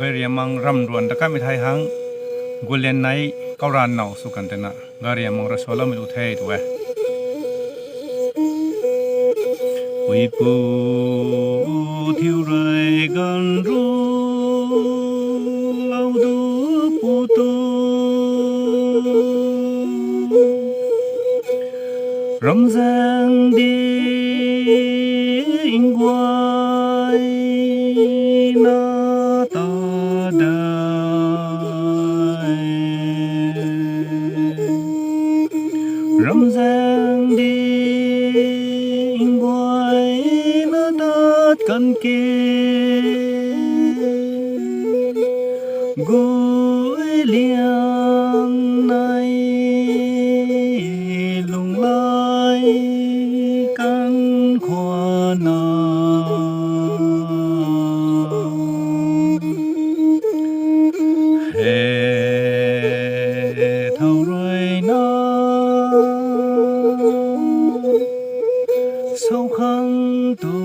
gari amang ram ruan da kami thai hang gulen nai kauran nau su kan tena gari amang rasola mi uthai tu ui pu thiu rơi gan ru lau du pu tu ram giang đi in quay na ta đai ram giang đi in quay na ta cần kề gối liang này lung lai căn khoa na hè thâu rồi na sâu khăn tu